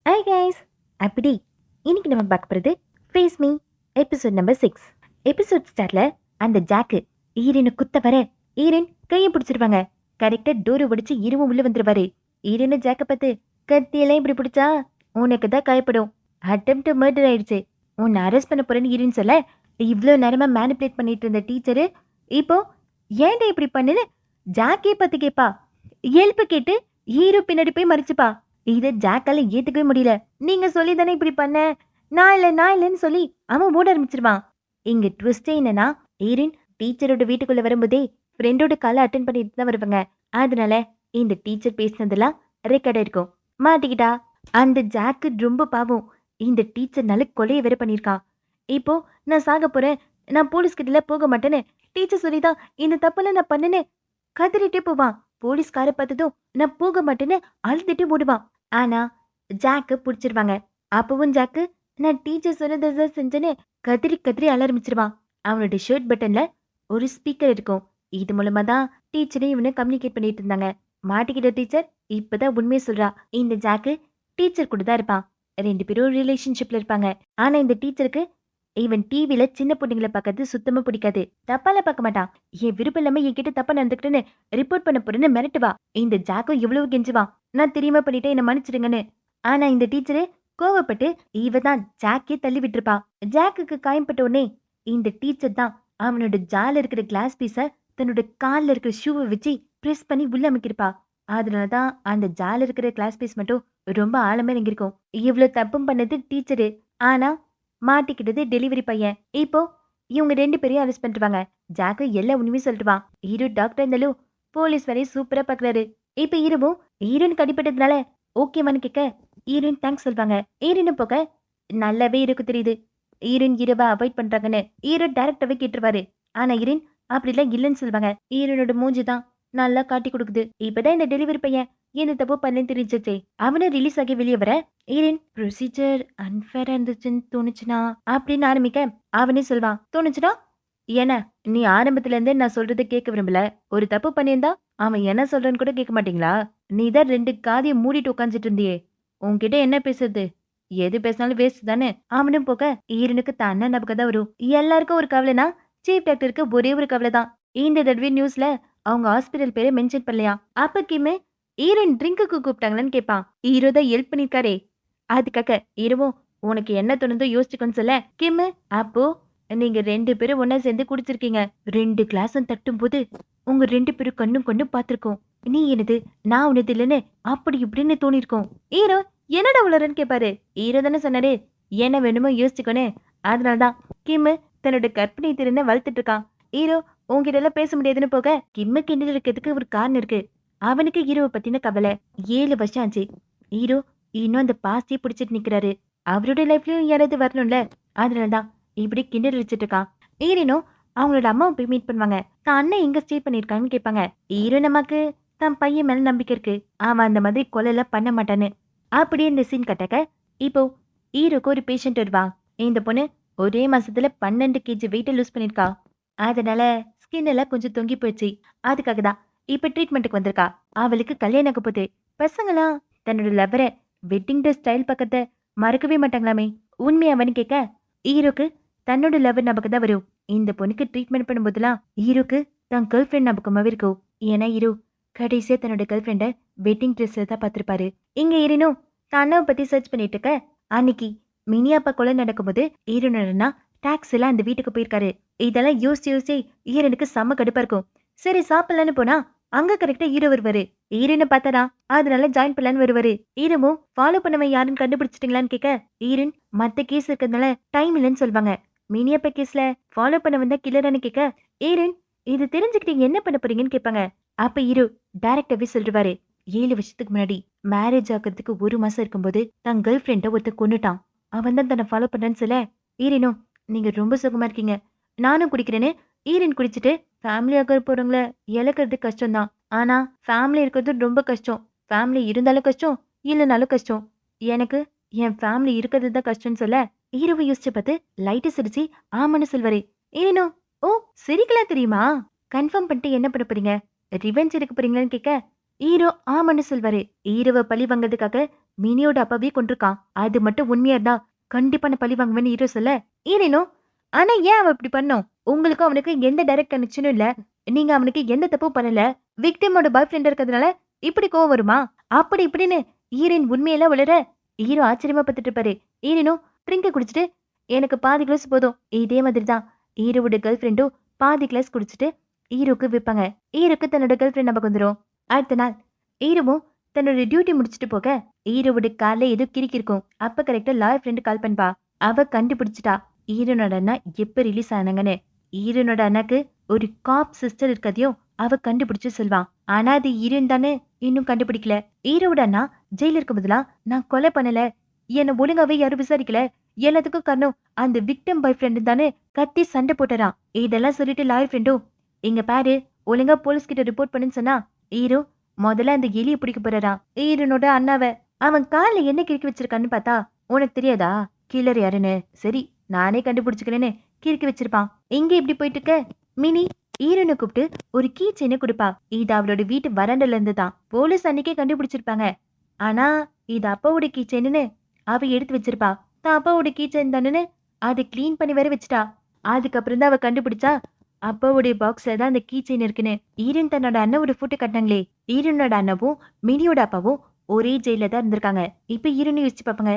Hi guys. அப்படி இன்னைக்கு நம்ம பார்க்க போகிறது face me episode number 6. Episode ஸ்டார்ட்ல அந்த ஜாக்கு ஈரனை குத்த வர ஈரன் கையை பிடிச்சிருவாங்க. கரெக்டாக டோரை உடைச்சு ஈரவும் உள்ள வந்துருவாரு. ஈரனை ஜாக்கை பார்த்து கத்தியெல்லாம் இப்படி பிடிச்சா உனக்கு தான் காயப்படும். அட்டெம்ப்ட் மர்டர் ஆயிடுச்சு. உன்னை அரெஸ்ட் பண்ண போறேன்னு ஈரன் சொல்ல இவ்வளோ நேரமா மேனிப்புலேட் பண்ணிட்டு இருந்த டீச்சரு இப்போ ஏன்டா இப்படி பண்ணுன்னு ஜாக்கே பார்த்து கேட்பா. ஹெல்ப் கேட்டு ஹீரோ பின்னாடி போய் மறைச்சுப்பா. இதை ஜாக்கால ஏத்துக்கவே முடியல. நீங்க சொல்லி தானே இப்படி பண்ண, நான் இல்லைன்னு சொல்லி அவன் ஓட ஆரம்பிச்சிருவான். இங்க ட்விஸ்டே என்னன்னா, ஈரின் டீச்சரோட வீட்டுக்குள்ள வரும்போதே ஃப்ரெண்டோட காலை அட்டன் பண்ணிட்டு தான் வருவாங்க. அதனால இந்த டீச்சர் பேசினதெல்லாம் ரெக்கார்ட் இருக்கும். மாட்டிக்கிட்டா அந்த ஜாக்கு ரொம்ப பாவம். இந்த டீச்சர்னால கொலையை வேற பண்ணியிருக்கான். இப்போ நான் சாக போறேன், நான் போலீஸ் கிட்ட போக மாட்டேன்னு டீச்சர் சொல்லிதான் இந்த தப்பெல்லாம் நான் பண்ணேன்னு கதறிட்டே போவான். போலீஸ்கார பார்த்ததும் நான் போக மாட்டேன்னு அழுதுட்டு ஓடுவான். ஆனா ஜாக்கு பிடிச்சிருவாங்க. அப்பவும் ஜாக்கு நான் டீச்சர் சொன்னதை செஞ்சேன்னு கதறி கதறி அழ ஆரம்பிச்சிருவான். அவனோட ஷர்ட் பட்டன்ல ஒரு ஸ்பீக்கர் இருக்கும். இது மூலமா தான் டீச்சரே இவனை கம்யூனிகேட் பண்ணிட்டு இருந்தாங்க. மாட்டிக்கிட்ட டீச்சர் இப்பதான் உண்மையை சொல்றா. இந்த ஜாக்கு டீச்சர் கூட தான் இருப்பான். 2 பேரும் ரிலேஷன்ஷிப்ல இருப்பாங்க. ஆனா இந்த டீச்சருக்கு இவன் டிவில சின்ன பொண்ணுங்களை பார்க்கறது சுத்தமா பிடிக்காது. தப்பால பார்க்க மாட்டான். என் விருப்பம் இல்லாம என்கிட்ட தப்பா நடந்துக்கிட்டுன்னு ரிப்போர்ட் பண்ண போறேன்னு மிரட்டுவா. இந்த ஜாக்கும் எவ்வளவு கெஞ்சுவான், நான் தெரியாம பண்ணிட்டேன் என்ன மன்னிச்சிடுங்கன்னு. ஆனா இந்த டீச்சரு கோவப்பட்டு இவ தான் ஜாக்கே தள்ளி விட்டுருப்பா. ஜாக்குக்கு காயம்பட்ட உடனே இந்த டீச்சர் தான் அவனோட ஜால இருக்கிற கிளாஸ் பீஸ தன்னோட கால்ல இருக்கிற ஷூவை வச்சு பிரஸ் பண்ணி உள்ள அமைக்கிருப்பா. அதனாலதான் அந்த ஜால இருக்கிற கிளாஸ் பீஸ் மட்டும் ரொம்ப ஆழமா இறங்கிருக்கும். இவ்வளவு தப்பும் பண்ணது டீச்சரு. ஆனா மாட்டிக்கிட்டது டெலிவரி பையன். இப்போ இவங்க 2 பேரையும் அரெஸ்ட் பண்ணிடுவாங்க. ஜாக்கு எல்லா உண்மையும் சொல்லிடுவான். ஹீரோ டாக்டர் இருந்தாலும் போலீஸ் வரையும் சூப்பரா பாக்குறாரு. இப்ப ஹீரோவும் ஹீரோனுக்கு அடிப்பட்டதுனால ஓகேவான்னு கேட்க ஹீரோயின் தேங்க்ஸ் சொல்வாங்க. ஹீரோனு போக நல்லாவே இருக்கு தெரியுது ஹீரோயின் ஹீரோவை அவாய்ட் பண்றாங்கன்னு ஹீரோ டைரக்டாவே கேட்டுருவாரு. ஆனா ஹீரோயின் அப்படிலாம் இல்லைன்னு சொல்லுவாங்க. ஹீரோனோட மூஞ்சி தான் நல்லா காட்டி கொடுக்குது. இப்பதான் இந்த டெலிவரி பையன் என்ன தப்பு பண்ணலன்னு தெரிஞ்சிச்சே. அவனை ரிலீஸ் ஆகி வெளியே வர ஈரின் ப்ரொசீஜர் அன்ஃபேரா இருந்துச்சுன்னு தோணுச்சுனா அப்படின்னு ஆரம்பிக்க அவனே சொல்வான். தோணுச்சுனா என்ன, நீ ஆரம்பத்துல இருந்தே நான் சொல்றதை கேட்க விரும்பல. ஒரு தப்பு பண்ணியிருந்தா அவன் என்ன சொல்றன்னு கூட கேட்க மாட்டீங்களா? நீ தான் 2 காதையை மூடிட்டு உட்காந்துட்டு இருந்தியே. உன்கிட்ட என்ன பேசுறது? எது பேசினாலும் வேஸ்ட் தானே. அவனும் போக ஈரனுக்கு தான் அண்ணன் ஞாபகம் தான் வரும். எல்லாருக்கும் ஒரு கவலைனா சீஃப் டாக்டருக்கு ஒரே ஒரு கவலை தான். இந்த தடவை நியூஸ்ல அவங்க ஹாஸ்பிட்டல் பேரை மென்ஷன் பண்ணலையா. அப்ப கிமே ஈரன் ட்ரிங்க்குக்கு கூப்பிட்டாங்களான்னு கேட்பான். ஹீரோ தான் ஹெல்ப் பண்ணிருக்காரே. அதுக்காக ஹீரோவும் உனக்கு என்ன தோணுதோ யோசிச்சுக்கோன்னு சொல்ல கிம்மு அப்போ நீங்க 2 பேரும் ஒன்னா சேர்ந்து குடிச்சிருக்கீங்க. 2 கிளாஸும் தட்டும் போது உங்க 2 பேரும் கண்ணும் பார்த்திருக்கோம். நீ என்னது நான் உனது இல்லைன்னு அப்படி இப்படின்னு தோணிருக்கோம். ஹீரோ என்னடா உளறன்னு கேட்பாரு. ஹீரோ தானே சொன்னாரு என்ன வேணுமோ யோசிச்சுக்கோன்னு. அதனாலதான் கிம்மு தன்னோட கற்பனை திறனை வளர்த்துட்டு இருக்கான். ஹீரோ உங்ககிட்ட எல்லாம் பேச முடியாதுன்னு போக கிம்மு கிண்டல் இருக்கிறதுக்கு ஒரு காரணம் இருக்கு. அவனுக்கு ஹீரோவை பத்தின கவலை. 7 வருஷம் ஆச்சு. ஹீரோ இன்னும் அந்த பாஸ்டியே பிடிச்சிட்டு நிக்கிறாரு. அவரோட லைஃப்லயும் யாராவது வரணும்ல. அதனாலதான் இப்படி கிண்டல் வச்சுட்டு இருக்கான். ஹீரோனும் அவங்களோட அம்மாவை போய் மீட் பண்ணுவாங்க. தான் அண்ணன் எங்க ஸ்டே பண்ணிருக்கான்னு கேட்பாங்க. ஹீரோ நமக்கு தன் பையன் மேல நம்பிக்கை இருக்கு. அவன் அந்த மாதிரி கொலை எல்லாம் பண்ண மாட்டான்னு. அப்படியே இந்த சீன் கட்டக்க இப்போ ஹீரோக்கு ஒரு பேஷண்ட் வருவா. இந்த பொண்ணு ஒரே மாசத்துல 12 kg வெயிட்ட லூஸ் பண்ணிருக்கா. அதனால ஸ்கின் எல்லாம் கொஞ்சம் தொங்கி போயிடுச்சு. அதுக்காக தான் இப்ப ட்ரீட்மெண்ட்டுக்கு வந்திருக்கா. அவளுக்கு கல்யாணம் ஆக போகுது. பசங்களாம் தன்னோட லவரை வெட்டிங் டே ஸ்டைல் பக்கத்தை மறக்கவே மாட்டாங்களாமே. உண்மையாவன்னு கேட்க ஹீரோக்கு தன்னோட லவர் ஞாபகம் தான் வரும். இந்த பொண்ணுக்கு ட்ரீட்மெண்ட் பண்ணும்போதெல்லாம் ஹீரோக்கு தன் கேர்ள் ஃப்ரெண்ட் ஞாபகமாவே இருக்கும். ஏன்னா ஹீரோ கடைசியா தன்னோட கேர்ள் ஃப்ரெண்டை வெட்டிங் ட்ரெஸ்ல தான் பார்த்திருப்பாரு. இங்க ஹீரோனும் தான் அண்ணாவை பத்தி சர்ச் பண்ணிட்டு இருக்க அன்னைக்கு மினி அப்பா கொலை நடக்கும்போது ஹீரோனா டாக்ஸ் எல்லாம் அந்த வீட்டுக்கு போயிருக்காரு. இதெல்லாம் யோசிச்சு ஹீரோனுக்கு செம்ம கடுப்பா இருக்கும். சரி சாப்பிடலான்னு போனா அங்க கரெக்டா ஹீரோ வருவாரு. ஹீரோனை பார்த்தா அதனால ஜாயின் பண்ணலான்னு வருவாரு. ஹீரோவும் ஃபாலோ பண்ணவன் யாருன்னு கண்டுபிடிச்சிட்டீங்களான்னு கேட்க ஹீரோன் மத்த கேஸ் இருக்கிறதுனால டைம் இல்லைன்னு சொல்லுவாங்க. மினியப்ப கேஸ்ல ஃபாலோ பண்ண வந்தா கில்லரானு கேட்க ஹீரோன் இது தெரிஞ்சுக்கிட்டு என்ன பண்ண போறீங்கன்னு கேட்பாங்க. அப்ப ஹீரோ டைரக்டாவே சொல்லிடுவாரு. 7 வருஷத்துக்கு முன்னாடி மேரேஜ் ஆகிறதுக்கு 1 மாசம் இருக்கும்போது தன் கேர்ள் ஃப்ரெண்டை ஒருத்த கொன்னுட்டான். அவன் தான் தன்னை ஃபாலோ பண்ணான்னு சொல்ல ஹீரோனும் நீங்க ரொம்ப சுகமா இருக்கீங்க, நானும் குடிக்கிறேன்னு ஈரன் குடிச்சிட்டு ஃபேமிலியாக போறவங்கள இழக்கிறது கஷ்டம்தான். ஆனா ஃபேமிலி இருக்கிறது ரொம்ப கஷ்டம். ஃபேமிலி இருந்தாலும் கஷ்டம், இல்லைனாலும் கஷ்டம். எனக்கு என் ஃபேமிலி இருக்கிறது தான் கஷ்டம்னு சொல்ல ஹீரோவை யோசிச்சு பார்த்து லைட்டு சிரிச்சு ஆமான்னு சொல்வாரு. ஈரனோ ஓ சிரிக்கலாம் தெரியுமா, கன்ஃபார்ம் பண்ணிட்டு என்ன பண்ண போறீங்க, ரிவெஞ்ச் எடுக்க போறீங்களான்னு கேட்க ஹீரோ ஆமான்னு சொல்வாரு. ஹீரோவை பழி வாங்கிறதுக்காக மினியோட அப்பாவே கொண்டிருக்கான். அது மட்டும் உண்மையா இருந்தா கண்டிப்பா நான் பழி வாங்குவேன்னு ஹீரோ சொல்ல, ஹீரோனும் ஆனா ஏன் அவன் இப்படி பண்ணோம்? உங்களுக்கும் அவனுக்கு எந்த டைரக்ட் கனெக்ஷனும் இல்ல. நீங்க அவனுக்கு எந்த தப்பும் பண்ணல. விக்டிமோட பாய் ஃப்ரெண்ட் இருக்கிறதுனால இப்படி கோவம் வருமா? அப்படி இப்படின்னு ஹீரோயின் உண்மையெல்லாம் உளற, ஹீரோ ஆச்சரியமா பார்த்துட்டு இருப்பாரு. ஹீரோனும் ட்ரிங்க குடிச்சிட்டு எனக்கு பாதி கிளாஸ் போதும். இதே மாதிரி தான் ஹீரோவோட கேர்ள் ஃப்ரெண்டும் பாதி கிளாஸ் குடிச்சிட்டு ஹீரோக்கு விப்பாங்க. ஹீரோக்கு தன்னோட கேர்ள் ஃப்ரெண்ட் ஞாபகம் வந்துரும். அடுத்த நாள் ஹீரோவும் தன்னோட டியூட்டி முடிச்சிட்டு போக ஹீரோவோட கார்ல ஏதோ கிறுக்கி இருக்கும். அப்ப கரெக்டா லாயர் ஃப்ரெண்ட் கால் பண்ணுவா. அவ கண்டுபிடிச்சிட்டா ஹீரோனோட அண்ணா எப்ப ரிலீஸ் ஆனாங்கன்னு. ஹீரோனோட அண்ணாக்கு ஒரு காப் சிஸ்டர் இருக்கதையும் அவ கண்டுபிடிச்சு சொல்வான். ஆனா அது ஹீரோன் தானே இன்னும் கண்டுபிடிக்கல. ஹீரோவோட அண்ணா ஜெயில இருக்கும் போதெல்லாம் நான் கொலை பண்ணல, என்ன ஒழுங்காவே யாரும் விசாரிக்கல, எல்லாத்துக்கும் காரணம் அந்த விக்டம் பாய் ஃப்ரெண்டு தானே கத்தி சண்டை போட்டுறான். இதெல்லாம் சொல்லிட்டு லாயர் ஃப்ரெண்டும் இங்க பாரு ஒழுங்கா போலீஸ் கிட்ட ரிப்போர்ட் பண்ணுன்னு சொன்னா ஹீரோ முதல்ல அந்த எலிய பிடிக்க போறான். ஹீரோனோட அண்ணாவ அவன் கால்ல என்ன கிறுக்கி வச்சிருக்கான்னு பார்த்தா உனக்கு தெரியாதா கில்லர் யாருன்னு? சரி நானே கண்டுபிடிச்சுக்கிறேன்னு கிறுக்கி வச்சிருப்பான். எங்க இப்படி போயிட்டு இருக்க? மினி ஹீரோனை கூப்பிட்டு ஒரு கீ செயினை கொடுப்பா. இது அவளோட வீட்டு வரண்டல இருந்து தான். போலீஸ் அன்னைக்கே கண்டுபிடிச்சிருப்பாங்க. ஆனா இது அப்பாவோட கீ செயின்னு அவ எடுத்து வச்சிருப்பா. தான் அப்பாவோட கீ செயின் தானு அதை கிளீன் பண்ணி வேற வச்சுட்டா. அதுக்கப்புறம் தான் அவ கண்டுபிடிச்சா அப்பாவுடைய பாக்ஸ்ல தான் அந்த கீ செயின் இருக்குன்னு. ஈரன் தன்னோட அண்ணாவோட போட்டோ கட்டினாங்களே, ஈரனோட அண்ணாவும் மினியோட அப்பாவும் ஒரே ஜெயில தான் இருந்திருக்காங்க. இப்ப ஈரனை யோசிச்சு பார்ப்பாங்க.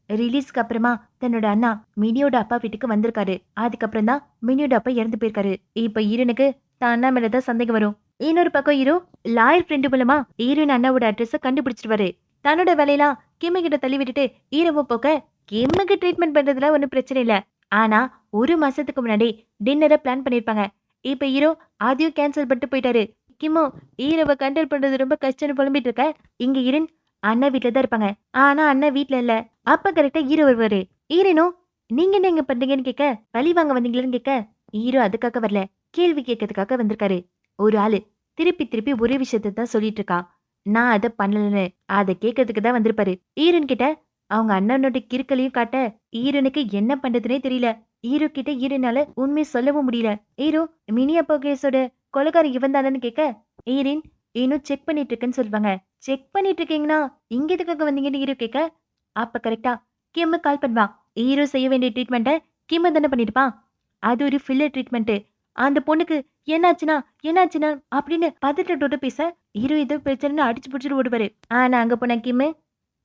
ரிலீஸ்க்கு அப்புறமா தன்னோட அண்ணா மினியோட அப்பா வீட்டுக்கு வந்திருக்காரு. அதுக்கப்புறம் தான் மினியோட அப்பா இறந்து போயிருக்காரு. இப்ப ஈரனுக்கு தான் அண்ணா மேலதான் சந்தேகம் வரும். இன்னொரு பக்கம் ஹீரோ லாயர் ஃப்ரெண்டு மூலமா ஈரன் அண்ணாவோட அட்ரஸ கண்டுபிடிச்சிருவாரு. தன்னோட வேலையெல்லாம் கிம்ம கிட்ட தள்ளி விட்டுட்டு ஹீரோவை போக்க கிம்முக்கு ட்ரீட்மெண்ட் பண்றதுல ஒன்னும் பிரச்சனை இல்ல. ஆனா ஒரு மாசத்துக்கு முன்னாடி டின்னரை பிளான் பண்ணிருப்பாங்க. இப்ப ஹீரோ அதையும் கேன்சல் பண்ணிட்டு போயிட்டாரு. கிம்மோ ஹீரோவை கண்ட்ரோல் பண்றது ரொம்ப கஷ்டம்னு புலம்பிட்டு இருக்க. இங்க ஹீரோன் அண்ணா வீட்டுல தான் இருப்பாங்க. ஆனா அண்ணா வீட்டுல இல்ல. அப்ப கரெக்டா ஹீரோ வருவாரு. ஹீரோனும் நீங்க என்ன இங்க பண்றீங்கன்னு கேட்க, பழி வாங்க வந்தீங்களன்னு கேட்க, ஹீரோ அதுக்காக வரல, கேள்வி கேட்கறதுக்காக வந்திருக்காரு. ஒரு ஆளு திருப்பி திருப்பி ஒரே விஷயத்த தான் சொல்லிட்டு இருக்கான். நான் அதை பண்ணலன்னு அதை கேட்கறதுக்கு தான் வந்திருப்பாரு. ஹீரோன் கிட்ட அவங்க அண்ணனோட கிறுக்கலையும் காட்ட ஹீரோனுக்கு என்ன பண்றதுனே தெரியல. ஹீரோ கிட்ட ஹீரோனால உண்மை சொல்லவும் முடியல. ஹீரோ மினி அப்பா கேஸோட கொலைகாரன் இவன் தானன்னு கேட்க, ஹீரோயின் இன்னும் செக் பண்ணிட்டு இருக்கேன்னு சொல்லுவாங்க. செக் பண்ணிட்டு இருக்கீங்கன்னா இங்க எதுக்காக வந்தீங்கன்னு ஹீரோ கேட்க, அப்ப கரெக்டா கிம்மு கால் பண்ணுவான். ஹீரோ செய்ய வேண்டிய ட்ரீட்மெண்ட்டை கிம்மு தானே பண்ணிருப்பான். அது ஒரு ஃபில்லர் ட்ரீட்மெண்ட். அந்த பொண்ணுக்கு என்னாச்சுன்னா அப்படின்னு பதட்டத்தோட பேச ஹீரோ ஏதோ பிரச்சனை அடிச்சு பிடிச்சிட்டு ஓடுவாரு. ஆனா அங்க போன கிம்மு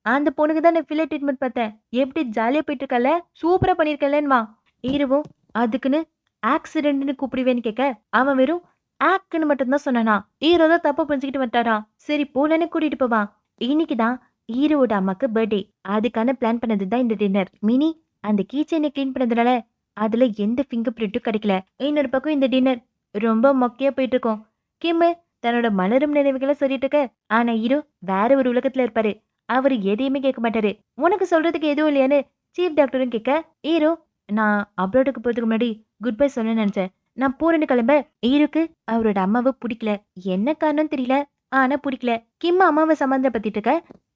அந்த பொண்ணுக்கு தான் நான் ஃபில்லர் ட்ரீட்மெண்ட் பார்த்தேன், எப்படி ஜாலியா போயிட்டு இருக்கல, சூப்பரா பண்ணிருக்கலன்னுவா. ஹீரோவும் அதுக்குன்னு ஆக்சிடென்ட்னு கூப்பிடுவேன்னு கேட்க, அவன் வெறும் ஆக்ன்னு மட்டும் தான் சொன்னானா. ஹீரோ தான் தப்பா புரிஞ்சுக்கிட்டு வந்துட்டாரா. சரி போலன்னு கூட்டிட்டு போவான். இன்னைக்குதான் ஹீரோவோட அம்மாக்கு பர்த்டே. அதுக்கான பிளான் பண்ணது தான் இந்த டின்னர். மினி அந்த கீச்சைனை கிளீன் பண்ணதுனால அதுல எந்த ஃபிங்கர் பிரிண்ட்டும் கிடைக்கல. இன்னொரு பக்கம் இந்த டின்னர் ரொம்ப மொக்கையா போயிட்டு இருக்கும். கிம்மு தன்னோட மலரும் நினைவுகளை சொல்லிட்டு இருக்க, ஆனா ஹீரோ வேற ஒரு உலகத்துல இருப்பாரு. அவரு எதையுமே கேட்க மாட்டாரு. உனக்கு சொல்றதுக்கு எதுவும் இல்லையான்னு சீஃப் டாக்டரும் கேட்க, ஹீரோ நான் அப்ராடுக்கு போறதுக்கு முன்னாடி குட் பை சொல்ல நினைச்சேன், நான் போறேன்னு கிளம்ப. ஹீரோக்கு அவரோட அம்மாவை பிடிக்கல. என்ன காரணம் தெரியல, ஆனா பிடிக்கல. கிம் அம்மாவை சம்மந்தப்பத்திட்டு இருக்க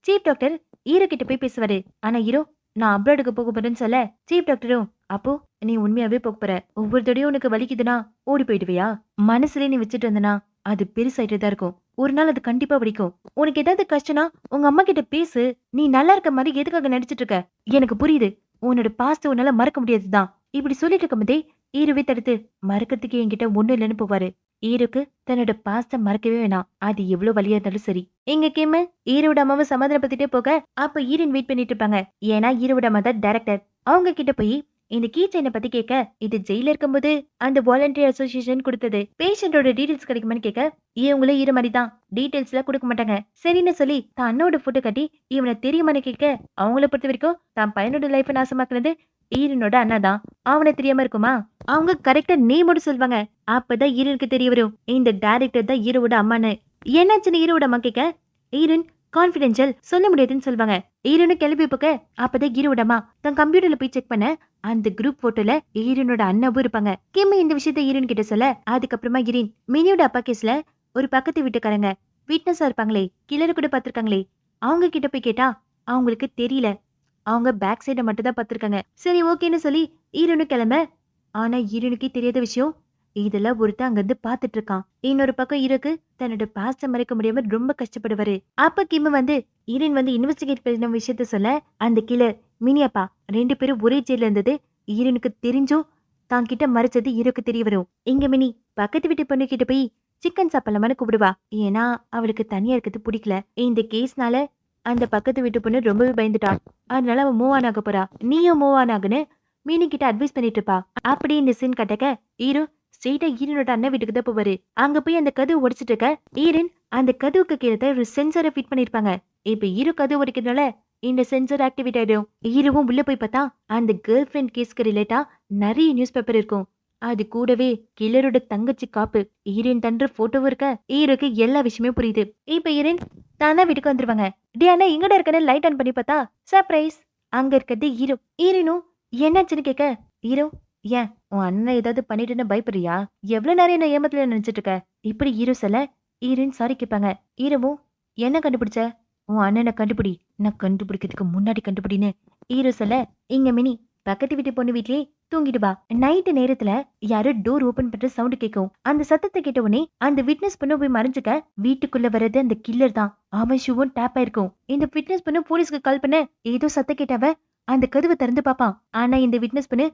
சீஃப் டாக்டர் ஹீரோ கிட்ட போய் பேசுவாரு. ஆனா ஹீரோ நான் அப்ராடுக்கு போக போறேன்னு சொல்ல, சீஃப் டாக்டரும் அப்போ நீ உண்மையாவே போக போற, ஒவ்வொரு தடையும் உனக்கு வலிக்குதுன்னா ஓடி போயிடுவியா, மனசுல நீ வச்சுட்டு வந்தனா அது பெருசாயிட்டு தான் இருக்கும், ஒரு நாள் அது கண்டிப்பா வலிக்கும். உனக்கு ஏதாவது கஷ்டம்னா உங்க அம்மா கிட்ட பேசு. நீ நல்லா இருக்க மாதிரி எதுக்காக நடிச்சிட்டு இருக்க? எனக்கு புரியுது, உன்னோட பாஸ்ட் உன்னால மறக்க முடியாதுதான். இப்படி சொல்லிட்டு இருக்கும்போதே ஹீரோவே தடுத்து மறக்கிறதுக்கு என்கிட்ட ஒண்ணு இல்லைன்னு போவாரு. ஹீரோக்கு தன்னோட பாஸ்ட மறக்கவே வேணாம், அது எவ்வளவு வலியா இருந்தாலும் சரி. எங்க கேம ஹீரோட அம்மாவை சமாதானப்படுத்திட்டே போக அப்ப ஹீரோயின் வெயிட் பண்ணிட்டு இருப்பாங்க. ஏன்னா ஹீரோட அம்மா தான் டைரக்டர். அவங்க கிட்ட போய் இந்த கீ செயினை பத்தி கேட்க, இது ஜெயில இருக்கும்போது அந்த வாலண்டரி அசோசியேஷன் கொடுத்தது, பேஷண்டோட டீடைல்ஸ் கிடைக்குமான்னு கேட்க, இவங்களும் ஹீரோ மாதிரி தான் டீடைல்ஸ் எல்லாம் கொடுக்க மாட்டாங்க. சரின்னு சொல்லி தான் அண்ணோட போட்டோ கட்டி இவனை தெரியுமான்னு கேட்க, அவங்கள பொறுத்த வரைக்கும் தான் பையனோட லைஃப் நாசமாக்குனது ஈரனோட அண்ணா தான். அவனை தெரியாம இருக்குமா? அவங்க கரெக்டா நேமோட சொல்வாங்க. அப்பதான் ஈரனுக்கு தெரிய வரும் இந்த டைரக்டர் தான் ஹீரோவோட அம்மான்னு. என்னாச்சுன்னு ஹீரோவோட அம்மா கேட்க, ஈரன் கான்பிடென்ஷியல் சொல்ல முடியாதுன்னு சொல்லுவாங்க. ஈரனு கிளம்பி போக்க அப்பதான் ஹீரோவோட அம்மா தன் கம்ப்யூட்டர்ல போய் செக் பண்ண அந்த குரூப் போட்டோல ஈரனோட அண்ணாவும் இருப்பாங்க. கிம்மி இந்த விஷயத்த ஈரன் கிட்ட சொல்ல, அதுக்கப்புறமா ஈரன் மினியோட அப்பா கேஸ்ல ஒரு பக்கத்து வீட்டுக்காரங்க விட்னஸா இருப்பாங்களே, கிளறு கூட பாத்திருக்காங்களே, அவங்க கிட்ட போய் கேட்டா அவங்களுக்கு தெரியல, அவங்க பேக் சைட மட்டும் தான் பாத்திருக்காங்க. சரி ஓகேன்னு சொல்லி ஈரனு கிளம்ப. ஆனா ஈரனுக்கே தெரியாத விஷயம் இதெல்லாம் ஒருத்தன் அங்க இருந்து பாத்துட்டு இருக்கான். இன்னொரு பக்கம் இருக்கு தன்னோட பாஸ்ட மறைக்க முடியாம ரொம்ப கஷ்டப்படுவாரு. அப்ப கிம் வந்து ஈரன் வந்து இன்வெஸ்டிகேட் பண்ண விஷயத்த சொல்ல அந்த கில்லர் மினியப்பா 2 பேரும் ஒரே ஜெயில இருந்தது ஈரனுக்கு தெரிஞ்சும் தான் கிட்ட மறைச்சது ஈரோக்கு தெரிய வரும். இங்க மினி பக்கத்து வீட்டு பொண்ணு கிட்ட போய் சிக்கன் சாப்பிடலாமான்னு கூப்பிடுவா. ஏன்னா அவளுக்கு தனியா இருக்கிறது பிடிக்கல. இந்த கேஸ்னால அந்த பக்கத்து வீட்டு பொண்ணு ரொம்பவே பயந்துட்டான். அதனால அவன் மூவ் ஆன் ஆக போறா. நீயும் மூவ் ஆன் ஆகுன்னு மீனி கிட்ட அட்வைஸ் பண்ணிட்டு இருப்பா. அப்படி இந்த சீன் கட்டக்க ஹீரோ ஸ்ட்ரெயிட்டா ஈரனோட அண்ணன் வீட்டுக்கு தான் போவாரு. அங்க போய் அந்த கதவு உடைச்சிட்டு இருக்க ஈரன் அந்த கதவுக்கு கீழே ஒரு சென்சரை ஃபிட் பண்ணிருப்பாங்க. இப்ப ஹீரோ கதவு உடைக்கிறதுனால இந்த சென்சர் ஆக்டிவேட் ஆயிடும். ஹீரோவும் உள்ள போய் பார்த்தா அந்த கேர்ள் ஃபிரெண்ட் கேஸ்க்கு ரிலேட்டா நிறைய நியூஸ் பேப்பர் இருக்கும். அது கூடவே கில்லரோட தங்கச்சி காப்பு ஈரன் தன்ற போட்டோவும் இருக்க ஹீரோக்கு எல்லா விஷயமே புரியுது. இப்ப ஈரன் தானா வீட்டுக்கு வந்துருவாங்க. டே அண்ணா எங்கடா இருக்கன்னு லைட் ஆன் பண்ணி பார்த்தா சர்ப்ரைஸ் அங்க இருக்கிறது ஹீரோ. ஈரனும் என்னாச்சுன்னு கேட்க ஹீரோ ஏன் உன் அண்ணன் ஏதாவது பண்ணிட்டுன்னு பயப்படுறியா? எவ்வளவு நேரம் என்ன ஏமாத்துல நினைச்சிட்டு இருக்க? இப்படி ஹீரோ சொல்ல ஈரன் சாரி கேட்பாங்க. ஹீரோவும் என்ன கண்டுபிடிச்ச? உன் அண்ணனை கண்டுபிடி. நான் கண்டுபிடிக்கிறதுக்கு முன்னாடி கண்டுபிடின்னு ஹீரோ சொல்ல இங்க மினி பக்கத்து வீட்டு பொண்ணு வீட்லயே தூங்கிடுவா. நைட்டு நேரத்துல யாரோ டோர் ஓபன் பண்ற சவுண்ட் கேட்கும். அந்த சத்தத்தை கேட்ட உடனே அந்த விட்னஸ் பொண்ணு போய் மறைஞ்சுக்க வீட்டுக்குள்ள வர்றது அந்த கில்லர் தான். அவன் ஷூவும் டேப் ஆயிருக்கும். இந்த விட்னஸ் பொண்ணு போலீஸ்க்கு கால் பண்ண ஏதோ சத்த கேட்டவ அந்த கதவை திறந்து பாப்பான். ஆனா இந்த விட்னஸ் பொண்ணு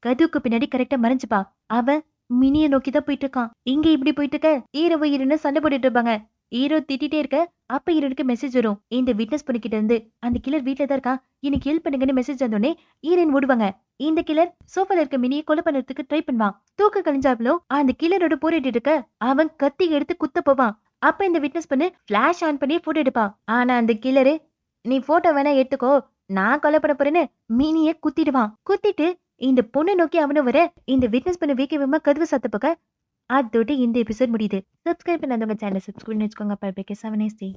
கதவுக்கு பின்னாடி கரெக்டா மறைஞ்சுப்பா. அவன் மினிய நோக்கி தான் போயிட்டு இருக்கான். இங்க இப்படி போயிட்டு இருக்க ஹீரோவை ஹீரோன்னு சண்டை போட்டுட்டு இருப்பாங்க. ஹீரோ திட்டிட்டே இருக்க அப்ப ஹீரோனுக்கு மெசேஜ் வரும். இந்த விட்னஸ் பொண்ணுகிட்ட இருந்து அந்த கில்லர் வீட்டுல தான் இருக்கான், எனக்கு ஹெல்ப் பண்ணுங்கன்னு மெசேஜ் வந்தோடனே ஹீரோயின் ஓடுவாங்க. இந்த கில்லர் சோஃபால இருக்க மினியை கொலை பண்றதுக்கு ட்ரை பண்ணுவான். தூக்க கழிஞ்சாப்லோ அந்த கில்லரோட போராடிட்டு இருக்க அவன் கத்தி எடுத்து குத்த போவான். அப்ப இந்த விட்னஸ் பண்ணு பிளாஷ் ஆன் பண்ணி போட்டோ எடுப்பான். ஆனா அந்த கில்லரு நீ போட்டோ வேணா எடுத்துக்கோ, நான் கொலை பண்ண போறேன்னு மினிய குத்திடுவான். குத்திட்டு இந்த பொண்ணு நோக்கி அவனு வர இந்த விட்னஸ் பண்ண வேகமா கதவு சத்த பக்க அதோட இந்த எபிசோட் முடியுது. சப்ஸ்கிரைப் பண்ணாதவங்க சேனல் சப்ஸ்கிரைப் பண்ணி வச்சுக்கோங்க. Bye bye. Have a nice day.